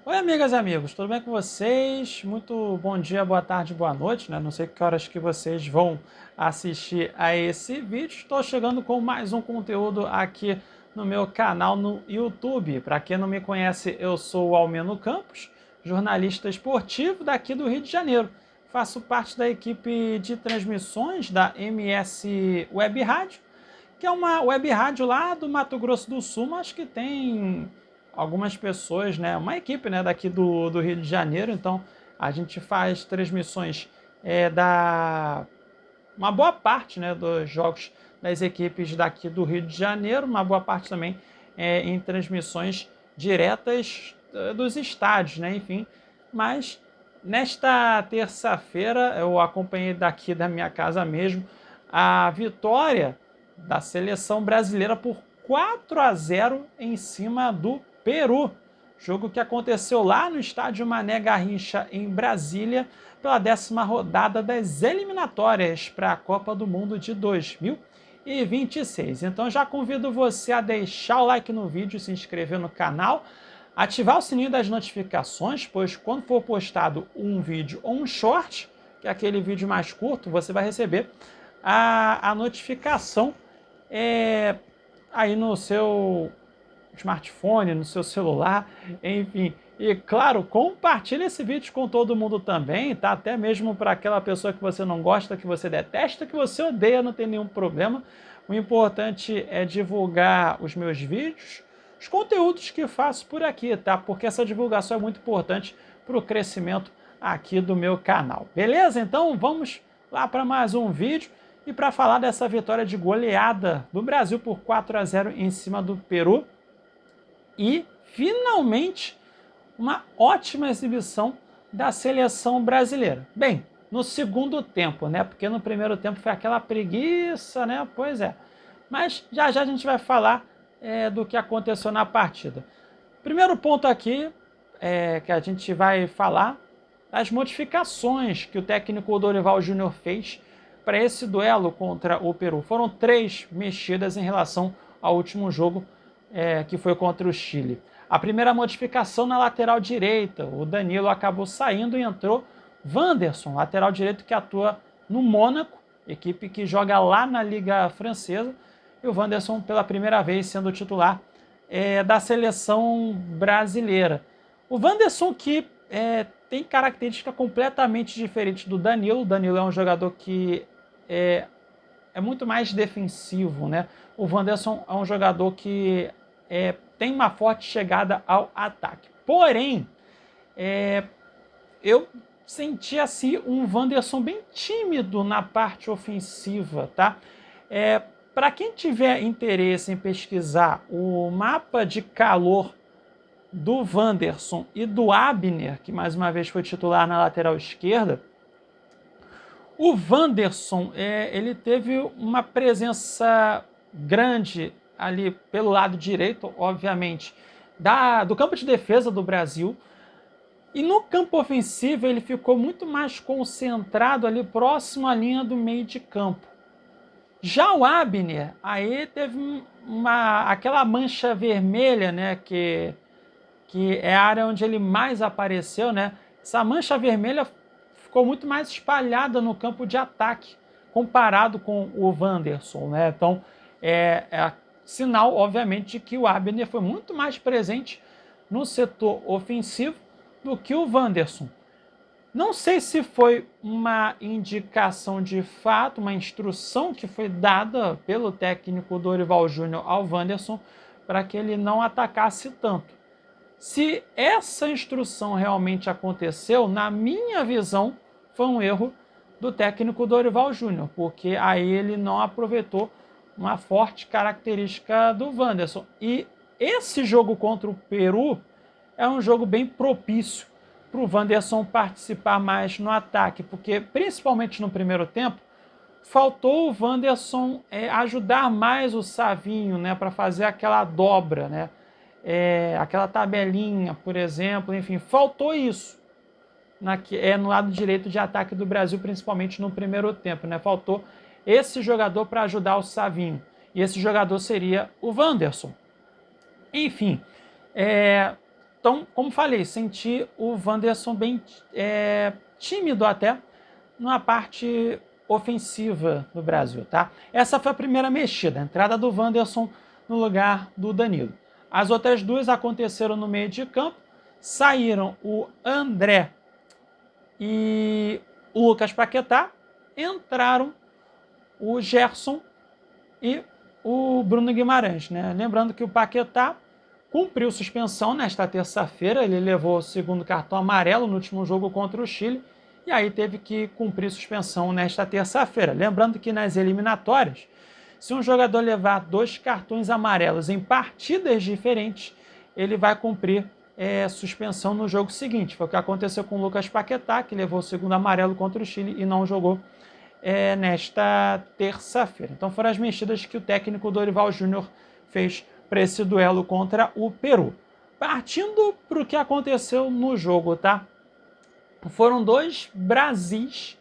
Oi, amigas e amigos, tudo bem com vocês? Muito bom dia, boa tarde, boa noite, né? Não sei que horas que vocês vão assistir a esse vídeo. Estou chegando com mais um conteúdo aqui no meu canal no YouTube. Para quem não me conhece, eu sou o Almeno Campos, jornalista esportivo daqui do Rio de Janeiro. Faço parte da equipe de transmissões da MS Web Rádio, que é uma web rádio lá do Mato Grosso do Sul, mas que tem algumas pessoas, né, uma equipe, né, daqui do Rio de Janeiro. Então a gente faz transmissões da uma boa parte, né, dos jogos das equipes daqui do Rio de Janeiro, uma boa parte também em transmissões diretas dos estádios, né, enfim. Mas nesta terça-feira eu acompanhei daqui da minha casa mesmo a vitória da seleção brasileira por 4-0 em cima do Peru. Jogo que aconteceu lá no estádio Mané Garrincha, em Brasília, pela 10ª rodada das eliminatórias para a Copa do Mundo de 2026. Então já convido você a deixar o like no vídeo, se inscrever no canal, ativar o sininho das notificações, pois quando for postado um vídeo ou um short, que é aquele vídeo mais curto, você vai receber a notificação aí no seu smartphone, no seu celular, enfim. E claro, compartilhe esse vídeo com todo mundo também, tá? Até mesmo para aquela pessoa que você não gosta, que você detesta, que você odeia, não tem nenhum problema. O importante é divulgar os meus vídeos, os conteúdos que faço por aqui, tá? Porque essa divulgação é muito importante para o crescimento aqui do meu canal. Beleza? Então vamos lá para mais um vídeo e para falar dessa vitória de goleada do Brasil por 4-0 em cima do Peru. E, finalmente, uma ótima exibição da seleção brasileira. Bem, no segundo tempo, né? Porque no primeiro tempo foi aquela preguiça, né? Pois é. Mas já já a gente vai falar do que aconteceu na partida. Primeiro ponto aqui que a gente vai falar das modificações que o técnico Dorival Júnior fez para esse duelo contra o Peru. Foram 3 mexidas em relação ao último jogo que foi contra o Chile. A primeira modificação na lateral direita, o Danilo acabou saindo e entrou Wanderson, lateral direito que atua no Mônaco, equipe que joga lá na Liga Francesa, e o Wanderson pela primeira vez sendo titular da seleção brasileira. O Wanderson que tem característica completamente diferente do Danilo. O Danilo é um jogador que é muito mais defensivo, né? O Wanderson é um jogador que tem uma forte chegada ao ataque. Porém, eu senti assim um Wanderson bem tímido na parte ofensiva, tá? Para quem tiver interesse em pesquisar o mapa de calor do Wanderson e do Abner, que mais uma vez foi titular na lateral esquerda, o Wanderson ele teve uma presença grande ali pelo lado direito, obviamente, do campo de defesa do Brasil. E no campo ofensivo ele ficou muito mais concentrado ali próximo à linha do meio de campo. Já o Abner, aí teve aquela mancha vermelha, né, que é a área onde ele mais apareceu, né? Essa mancha vermelha ficou muito mais espalhada no campo de ataque comparado com o Wanderson, né? Então é sinal, obviamente, de que o Abner foi muito mais presente no setor ofensivo do que o Wanderson. Não sei se foi uma indicação de fato, uma instrução que foi dada pelo técnico Dorival Júnior ao Wanderson para que ele não atacasse tanto. Se essa instrução realmente aconteceu, na minha visão, foi um erro do técnico Dorival Júnior, porque aí ele não aproveitou uma forte característica do Wanderson. E esse jogo contra o Peru é um jogo bem propício para o Wanderson participar mais no ataque, porque principalmente no primeiro tempo, faltou o Wanderson ajudar mais o Savinho, né, para fazer aquela dobra, né? Aquela tabelinha, por exemplo, enfim, faltou isso no lado direito de ataque do Brasil, principalmente no primeiro tempo, né? Faltou esse jogador para ajudar o Savinho, e esse jogador seria o Wanderson. Enfim, Então, como falei, senti o Wanderson bem tímido até na parte ofensiva do Brasil, tá? Essa foi a primeira mexida, a entrada do Wanderson no lugar do Danilo. As outras duas aconteceram no meio de campo, saíram o André e o Lucas Paquetá, entraram o Gerson e o Bruno Guimarães, né? Lembrando que o Paquetá cumpriu suspensão nesta terça-feira, ele levou o segundo cartão amarelo no último jogo contra o Chile, e aí teve que cumprir suspensão nesta terça-feira. Lembrando que nas eliminatórias, se um jogador levar 2 cartões amarelos em partidas diferentes, ele vai cumprir suspensão no jogo seguinte. Foi o que aconteceu com o Lucas Paquetá, que levou o segundo amarelo contra o Chile e não jogou nesta terça-feira. Então foram as mexidas que o técnico Dorival Júnior fez para esse duelo contra o Peru. Partindo para o que aconteceu no jogo, tá? Foram 2 Brasis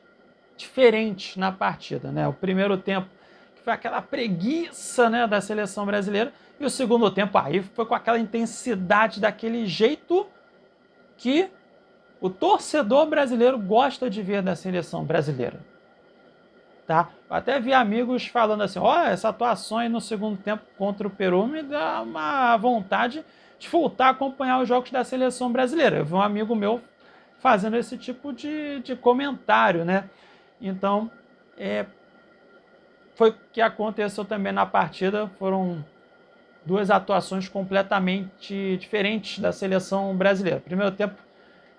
diferentes na partida, né? O primeiro tempo que foi aquela preguiça, né, da seleção brasileira, e o segundo tempo aí foi com aquela intensidade, daquele jeito que o torcedor brasileiro gosta de ver da seleção brasileira. Tá? Eu até vi amigos falando assim, essa atuação aí no segundo tempo contra o Peru me dá uma vontade de voltar a acompanhar os jogos da seleção brasileira. Eu vi um amigo meu fazendo esse tipo de comentário, né? Então, foi o que aconteceu também na partida, foram 2 atuações completamente diferentes da seleção brasileira. Primeiro tempo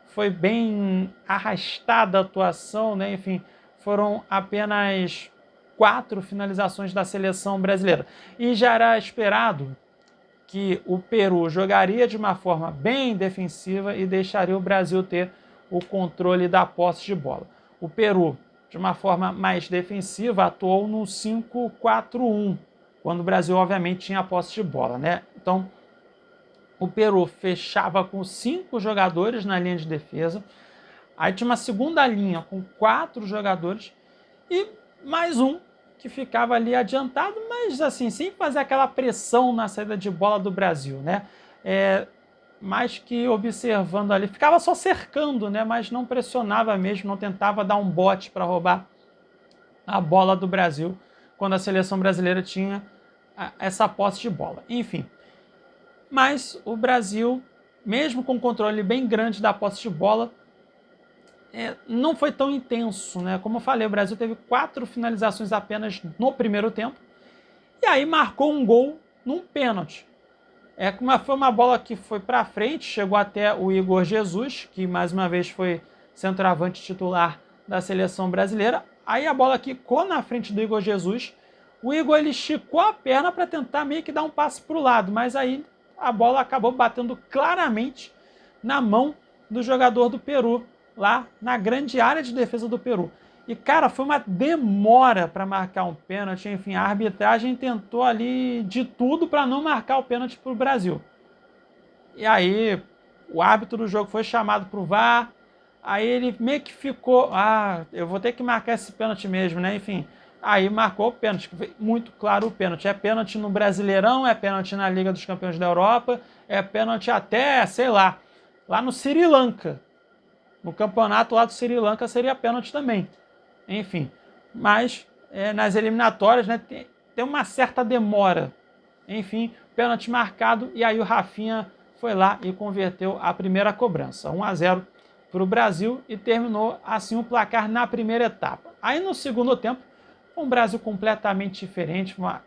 foi bem arrastada a atuação, né? Enfim, foram apenas 4 finalizações da seleção brasileira. E já era esperado que o Peru jogaria de uma forma bem defensiva e deixaria o Brasil ter o controle da posse de bola. O Peru, de uma forma mais defensiva, atuou no 5-4-1, quando o Brasil, obviamente, tinha a posse de bola, né? Então, o Peru fechava com 5 jogadores na linha de defesa, aí tinha uma segunda linha com 4 jogadores e mais um que ficava ali adiantado, mas assim, sem fazer aquela pressão na saída de bola do Brasil, né? Mais que observando ali, ficava só cercando, né? Mas não pressionava mesmo, não tentava dar um bote para roubar a bola do Brasil quando a seleção brasileira tinha essa posse de bola. Enfim, mas o Brasil, mesmo com um controle bem grande da posse de bola, não foi tão intenso, né? Como eu falei, o Brasil teve 4 finalizações apenas no primeiro tempo e aí marcou um gol num pênalti. Foi uma bola que foi para frente, chegou até o Igor Jesus, que mais uma vez foi centroavante titular da seleção brasileira. Aí a bola quicou na frente do Igor Jesus. O Igor ele esticou a perna para tentar meio que dar um passe para o lado, mas aí a bola acabou batendo claramente na mão do jogador do Peru, lá na grande área de defesa do Peru. E, cara, foi uma demora para marcar um pênalti. Enfim, a arbitragem tentou ali de tudo para não marcar o pênalti para o Brasil. E aí, o árbitro do jogo foi chamado para o VAR. Aí ele meio que ficou, eu vou ter que marcar esse pênalti mesmo, né? Enfim, aí marcou o pênalti. Foi muito claro o pênalti. É pênalti no Brasileirão, é pênalti na Liga dos Campeões da Europa, é pênalti até, sei lá no Sri Lanka. No campeonato lá do Sri Lanka seria pênalti também. Enfim, mas nas eliminatórias, né, tem uma certa demora. Enfim, pênalti marcado e aí o Rafinha foi lá e converteu a primeira cobrança. 1-0 para o Brasil e terminou assim o placar na primeira etapa. Aí no segundo tempo, um Brasil completamente diferente, uma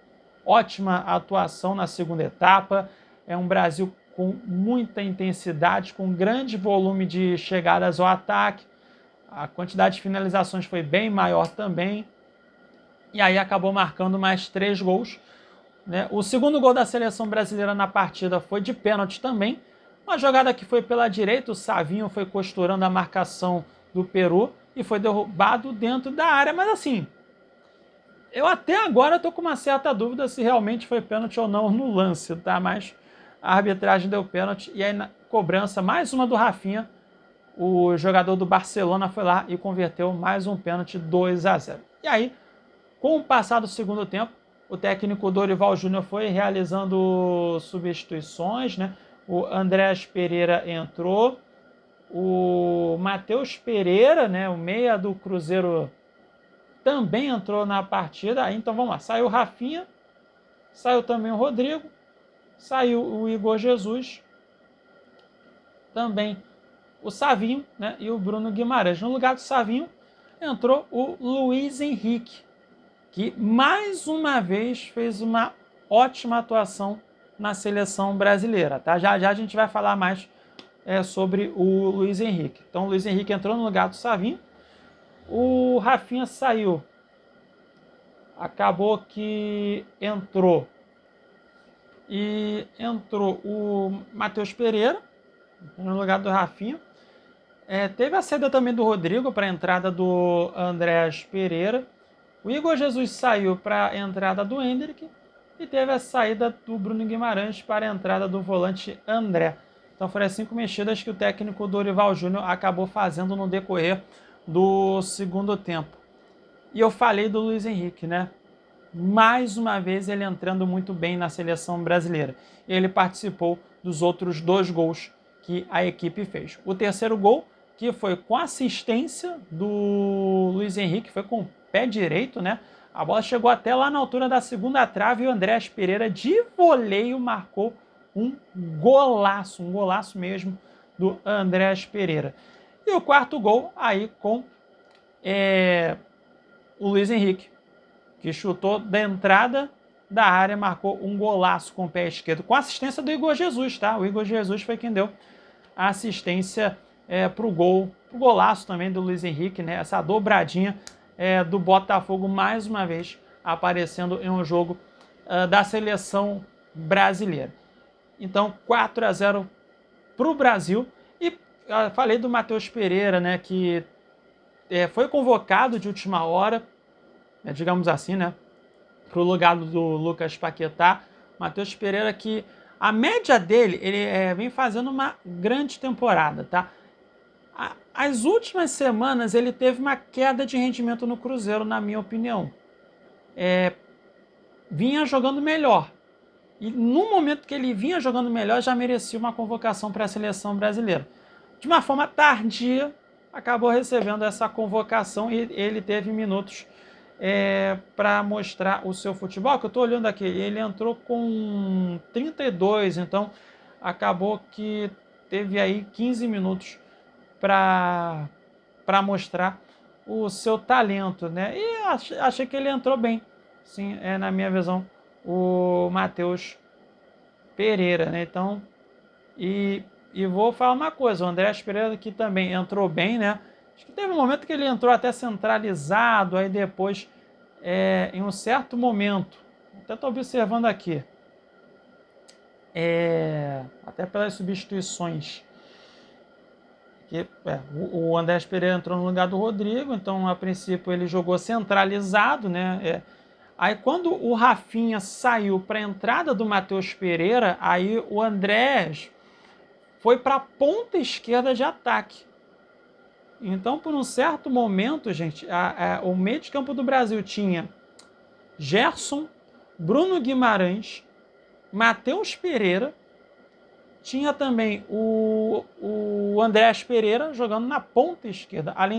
ótima atuação na segunda etapa. É um Brasil com muita intensidade, com grande volume de chegadas ao ataque. A quantidade de finalizações foi bem maior também. E aí acabou marcando mais 3 gols. Né? O segundo gol da seleção brasileira na partida foi de pênalti também. Uma jogada que foi pela direita, o Savinho foi costurando a marcação do Peru e foi derrubado dentro da área. Mas assim, eu até agora estou com uma certa dúvida se realmente foi pênalti ou não no lance, tá? Mas a arbitragem deu pênalti e aí na cobrança, mais uma do Rafinha, o jogador do Barcelona foi lá e converteu mais um pênalti 2-0. E aí, com o passar do segundo tempo, o técnico Dorival Júnior foi realizando substituições, né? o Andréas Pereira entrou, o Matheus Pereira, né, o meia do Cruzeiro, também entrou na partida. Aí, então vamos lá, saiu o Rafinha, saiu também o Rodrigo, saiu o Igor Jesus, também o Savinho, né, e o Bruno Guimarães. No lugar do Savinho entrou o Luiz Henrique, que mais uma vez fez uma ótima atuação na seleção brasileira. Tá? Já já a gente vai falar mais sobre o Luiz Henrique. Então o Luiz Henrique entrou no lugar do Savinho, o Rafinha saiu, acabou que entrou o Matheus Pereira no lugar do Rafinha. Teve a saída também do Rodrigo para a entrada do Andréas Pereira. O Igor Jesus saiu para a entrada do Hendrick e teve a saída do Bruno Guimarães para a entrada do volante André. Então foram as 5 mexidas que o técnico Dorival Júnior acabou fazendo no decorrer do segundo tempo. E eu falei do Luiz Henrique, né? Mais uma vez ele entrando muito bem na seleção brasileira. Ele participou dos outros 2 gols que a equipe fez. O terceiro gol, que foi com assistência do Luiz Henrique, foi com o pé direito, né? A bola chegou até lá na altura da segunda trave e o Andréas Pereira, de voleio, marcou um golaço mesmo do Andréas Pereira. E o quarto gol aí com o Luiz Henrique, que chutou da entrada da área, marcou um golaço com o pé esquerdo, com assistência do Igor Jesus, tá? O Igor Jesus foi quem deu a assistência para o gol, o golaço também do Luiz Henrique, né? Essa dobradinha do Botafogo, mais uma vez, aparecendo em um jogo da seleção brasileira. Então, 4-0 para o Brasil. E falei do Matheus Pereira, né? Que foi convocado de última hora, digamos assim, né? Para o lugar do Lucas Paquetá. Matheus Pereira, que a média dele, ele vem fazendo uma grande temporada, tá? As últimas semanas ele teve uma queda de rendimento no Cruzeiro, na minha opinião. Vinha jogando melhor. E no momento que ele vinha jogando melhor, já merecia uma convocação para a seleção brasileira. De uma forma tardia, acabou recebendo essa convocação e ele teve minutos para mostrar o seu futebol. Que eu estou olhando aqui, ele entrou com 32, então acabou que teve aí 15 minutos para mostrar o seu talento, né? E achei que ele entrou bem, sim, na minha visão, o Matheus Pereira, né? Então, e vou falar uma coisa, o Andréas Pereira que também entrou bem, né? Acho que teve um momento que ele entrou até centralizado, aí depois, em um certo momento, até estou observando aqui, até pelas substituições, que o Andréas Pereira entrou no lugar do Rodrigo, então a princípio ele jogou centralizado, né? Aí quando o Rafinha saiu para a entrada do Matheus Pereira, aí o Andréas foi para a ponta esquerda de ataque. Então, por um certo momento, gente, o meio de campo do Brasil tinha Gerson, Bruno Guimarães, Matheus Pereira, tinha também o Andréas Pereira jogando na ponta esquerda, além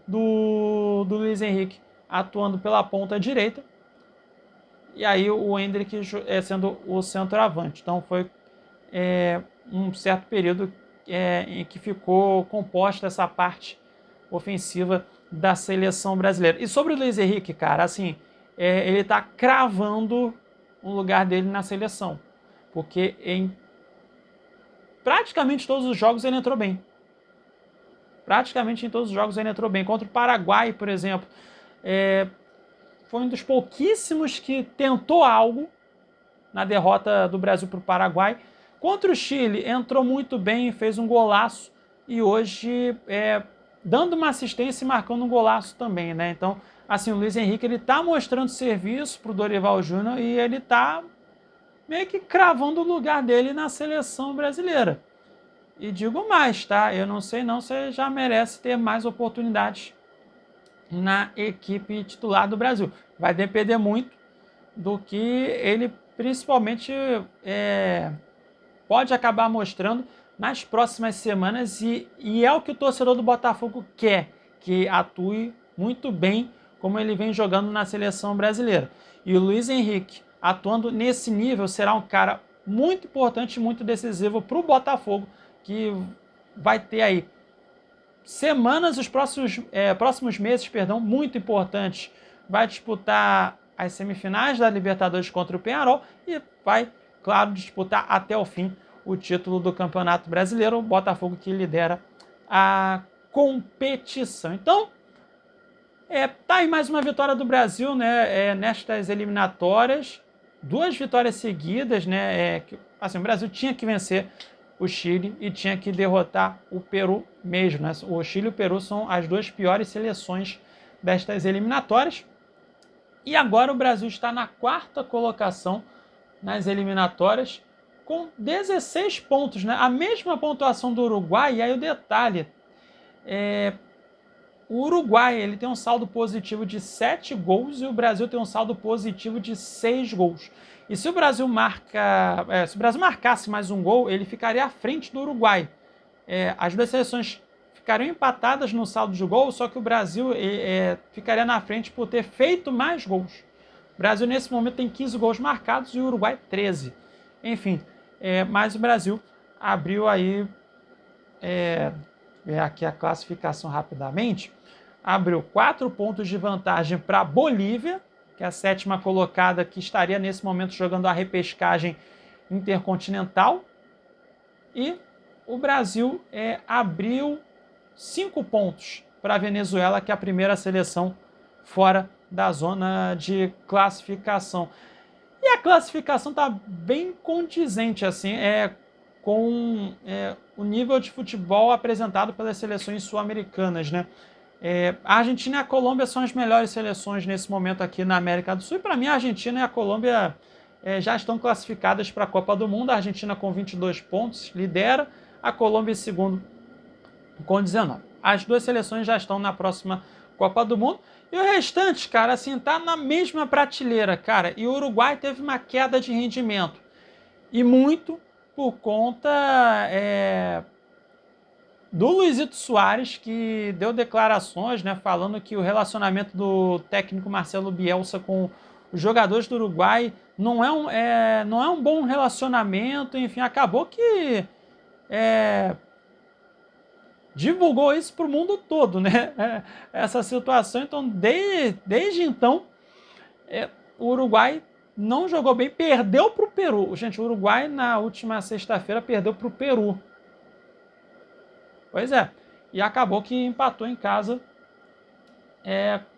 do Luiz Henrique atuando pela ponta direita, e aí o Hendrick sendo o centroavante. Então foi um certo período em que ficou composta essa parte ofensiva da seleção brasileira. E sobre o Luiz Henrique, cara, assim, ele está cravando o lugar dele na seleção, porque em praticamente todos os jogos ele entrou bem. Praticamente em todos os jogos ele entrou bem. Contra o Paraguai, por exemplo, foi um dos pouquíssimos que tentou algo na derrota do Brasil para o Paraguai. Contra o Chile, entrou muito bem, fez um golaço e hoje dando uma assistência e marcando um golaço também, né? Então, assim, o Luiz Henrique, ele tá mostrando serviço para o Dorival Júnior e ele tá meio que cravando o lugar dele na seleção brasileira. E digo mais, tá? Eu não sei não se ele já merece ter mais oportunidades na equipe titular do Brasil. Vai depender muito do que ele principalmente pode acabar mostrando nas próximas semanas e é o que o torcedor do Botafogo quer, que atue muito bem como ele vem jogando na seleção brasileira. E o Luiz Henrique, atuando nesse nível, será um cara muito importante, muito decisivo para o Botafogo, que vai ter aí semanas, os próximos meses, muito importantes. Vai disputar as semifinais da Libertadores contra o Peñarol e vai, claro, disputar até o fim o título do Campeonato Brasileiro, o Botafogo que lidera a competição. Então, tá aí mais uma vitória do Brasil, né, nestas eliminatórias, 2 vitórias seguidas, né, assim, o Brasil tinha que vencer o Chile e tinha que derrotar o Peru mesmo, né? O Chile e o Peru são as 2 piores seleções destas eliminatórias. E agora o Brasil está na 4ª colocação nas eliminatórias com 16 pontos, né? A mesma pontuação do Uruguai. E aí o detalhe, o Uruguai ele tem um saldo positivo de 7 gols e o Brasil tem um saldo positivo de 6 gols. E se o Brasil marcasse mais um gol, ele ficaria à frente do Uruguai. As 2 seleções ficariam empatadas no saldo de gol, só que o Brasil ficaria na frente por ter feito mais gols. O Brasil nesse momento tem 15 gols marcados e o Uruguai 13. Enfim, mas o Brasil abriu aí, aqui a classificação rapidamente, abriu 4 pontos de vantagem para a Bolívia, que é a 7ª colocada, que estaria nesse momento jogando a repescagem intercontinental. E o Brasil abriu 5 pontos para a Venezuela, que é a primeira seleção fora da zona de classificação. E a classificação está bem condizente assim, com o nível de futebol apresentado pelas seleções sul-americanas, né? A Argentina e a Colômbia são as melhores seleções nesse momento aqui na América do Sul. E para mim, a Argentina e a Colômbia já estão classificadas para a Copa do Mundo. A Argentina com 22 pontos lidera, a Colômbia em segundo com 19. As 2 seleções já estão na próxima Copa do Mundo. E o restante, cara, assim, tá na mesma prateleira, cara. E o Uruguai teve uma queda de rendimento. E muito por conta do Luizito Soares, que deu declarações, né, falando que o relacionamento do técnico Marcelo Bielsa com os jogadores do Uruguai não é um bom relacionamento. Enfim, acabou que divulgou isso para o mundo todo, né? Essa situação. Então, desde então, o Uruguai não jogou bem, perdeu para o Peru. Gente, o Uruguai na última sexta-feira perdeu para o Peru. Pois é, e acabou que empatou em casa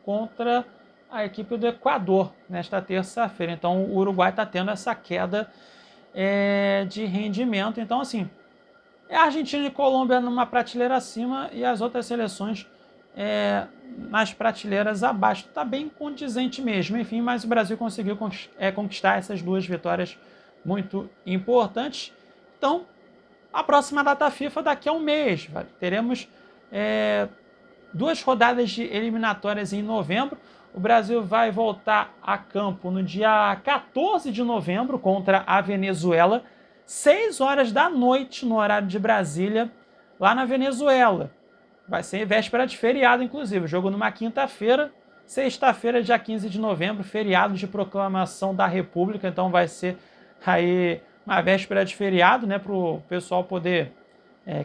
contra a equipe do Equador nesta terça-feira. Então o Uruguai está tendo essa queda de rendimento. Então, assim, a Argentina e a Colômbia numa prateleira acima e as outras seleções nas prateleiras abaixo. Está bem condizente mesmo, enfim, mas o Brasil conseguiu conquistar essas 2 vitórias muito importantes. Então, a próxima data FIFA daqui a um mês. Teremos 2 rodadas de eliminatórias em novembro. O Brasil vai voltar a campo no dia 14 de novembro contra a Venezuela, 6 horas da noite no horário de Brasília, lá na Venezuela. Vai ser véspera de feriado, inclusive. Jogo numa quinta-feira, sexta-feira, dia 15 de novembro, feriado de proclamação da República. Então vai ser aí uma véspera de feriado, né, para o pessoal poder,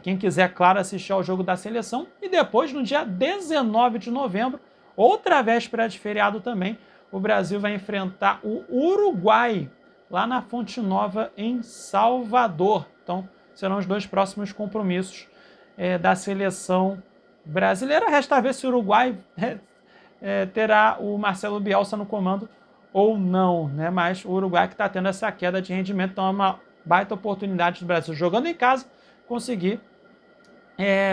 quem quiser, claro, assistir ao jogo da seleção. E depois, no dia 19 de novembro, outra véspera de feriado também, o Brasil vai enfrentar o Uruguai, lá na Fonte Nova, em Salvador. Então, serão os 2 próximos compromissos da seleção brasileira. Resta ver se o Uruguai terá o Marcelo Bielsa no comando ou não, né? Mas o Uruguai que está tendo essa queda de rendimento, então é uma baita oportunidade do Brasil, jogando em casa, conseguir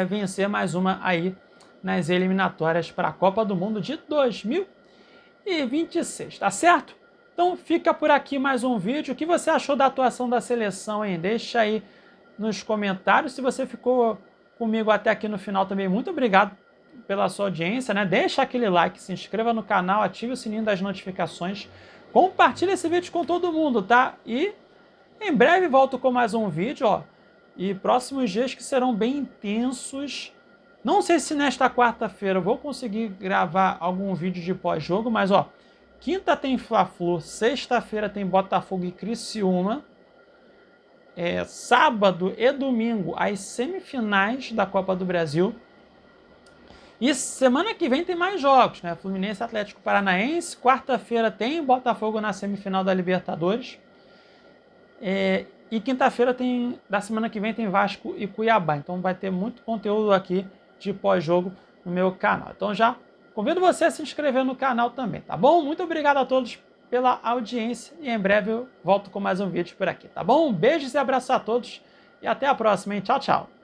vencer mais uma aí nas eliminatórias para a Copa do Mundo de 2026, tá certo? Então fica por aqui mais um vídeo. O que você achou da atuação da seleção, hein? Deixa aí nos comentários. Se você ficou comigo até aqui no final também, muito obrigado pela sua audiência, né? Deixa aquele like, se inscreva no canal, ative o sininho das notificações, compartilhe esse vídeo com todo mundo, tá? E Em breve volto com mais um vídeo, ó, e próximos dias que serão bem intensos. Não sei se nesta quarta-feira eu vou conseguir gravar algum vídeo de pós-jogo, mas ó, quinta tem Fla-Flu, sexta-feira tem Botafogo e Criciúma, sábado e domingo as semifinais da Copa do Brasil. E semana que vem tem mais jogos, né? Fluminense, Atlético Paranaense. Quarta-feira tem Botafogo na semifinal da Libertadores. E quinta-feira da semana que vem tem Vasco e Cuiabá. Então vai ter muito conteúdo aqui de pós-jogo no meu canal. Então já convido você a se inscrever no canal também, tá bom? Muito obrigado a todos pela audiência e em breve eu volto com mais um vídeo por aqui, tá bom? Beijos e abraços a todos e até a próxima, hein? Tchau, tchau!